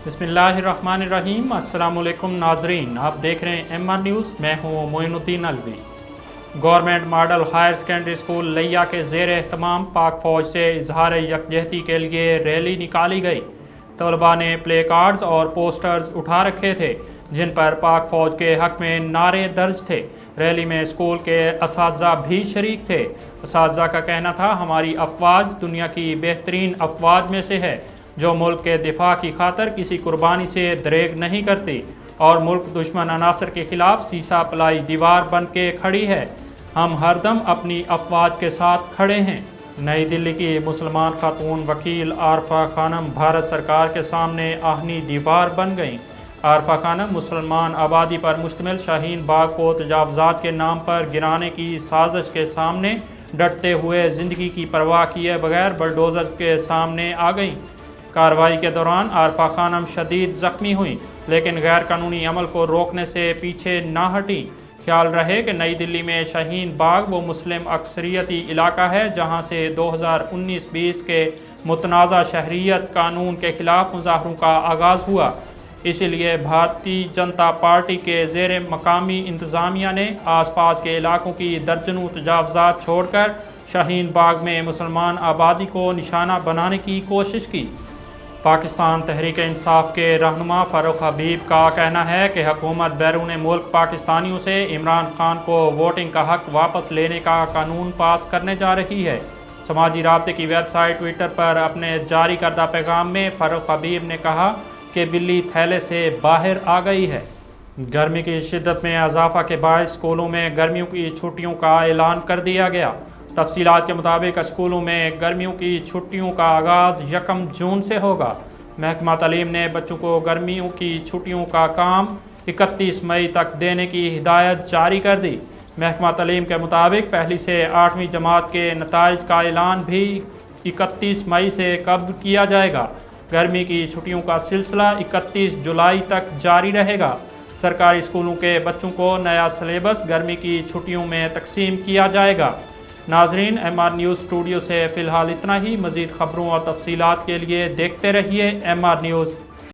बिस्मिल्लाहिर्रहमानिर्रहीम। अस्सलाम वालेकुम नाजरीन, आप देख रहे हैं MR न्यूज़। मैं हूँ Moinuddin Alvi. Government model higher secondary school लिया के ज़ेर एहतमाम पाक फ़ौज से इजहार यकजहती के लिए रैली निकाली गई। तलबा ने प्ले कार्ड्स और पोस्टर्स उठा रखे थे जिन पर पाक फ़ौज के हक़ में नारे दर्ज थे। रैली में स्कूल के असातिज़ा भी शरीक थे। असातिज़ा का कहना था, हमारी अफवाज दुनिया की बेहतरीन अफवाज में से है जो मुल्क के दिफा की खातर किसी कुर्बानी से दरेग नहीं करती और मुल्क दुश्मन अनासर के खिलाफ सीसा पलाई दीवार बन के खड़ी है। हम हरदम अपनी अफवाज के साथ खड़े हैं। नई दिल्ली की मुसलमान खातून वकील आरफा खानम भारत सरकार के सामने आहनी दीवार बन गईं। आरफा खानम मुसलमान आबादी पर मुश्तमिल शाहीन बाग को तजावज़ात के नाम पर गिराने की साजिश के सामने डटते हुए ज़िंदगी की परवाह किए बगैर बुलडोज़र के सामने आ गईं। कार्रवाई के दौरान आरफा खानम शदीद ज़ख्मी हुई लेकिन गैर कानूनी अमल को रोकने से पीछे ना हटी। ख्याल रहे कि नई दिल्ली में शाहीन बाग वो मुस्लिम अक्सरियती इलाका है जहां से 2019-20 के मुतनाज़ा शहरियत कानून के खिलाफ मुजाहरों का आगाज़ हुआ। इसीलिए भारतीय जनता पार्टी के ज़ेर मकामी इंतज़ामिया ने आसपास के इलाकों की दर्जनों तजावज़ात छोड़कर शाहीन बाग में मुसलमान आबादी को निशाना बनाने की कोशिश की। पाकिस्तान तहरीक इंसाफ के रहनुमा फ़ारूक हबीब का कहना है कि हुकूमत बैरून मुल्क पाकिस्तानियों से इमरान खान को वोटिंग का हक़ वापस लेने का कानून पास करने जा रही है। समाजी राब्ते की वेबसाइट ट्विटर पर अपने जारी करदा पैगाम में फ़ारूक हबीब ने कहा कि बिल्ली थैले से बाहर आ गई है। गर्मी की शिद्दत में इजाफा के बायस स्कूलों में गर्मियों की छुट्टियों का ऐलान कर दिया गया। तफसीलात के मुताबिक स्कूलों में गर्मियों की छुट्टियों का आगाज़ 1 जून से होगा। महकमा तालीम ने बच्चों को गर्मियों की छुट्टियों का काम 31 मई तक देने की हिदायत जारी कर दी। महकमा तालीम के मुताबिक पहली से 8वीं जमात के नताइज का ऐलान भी 31 मई से कब किया जाएगा। गर्मी की छुट्टियों का सिलसिला 31 जुलाई तक जारी रहेगा। सरकारी स्कूलों के बच्चों को नया सिलेबस गर्मी की छुट्टियों में तकसीम किया जाएगा। नाजरीन, MR न्यूज़ स्टूडियो से फ़िलहाल इतना ही। मज़ीद ख़बरों और तफसीलात के लिए देखते रहिए MR न्यूज़।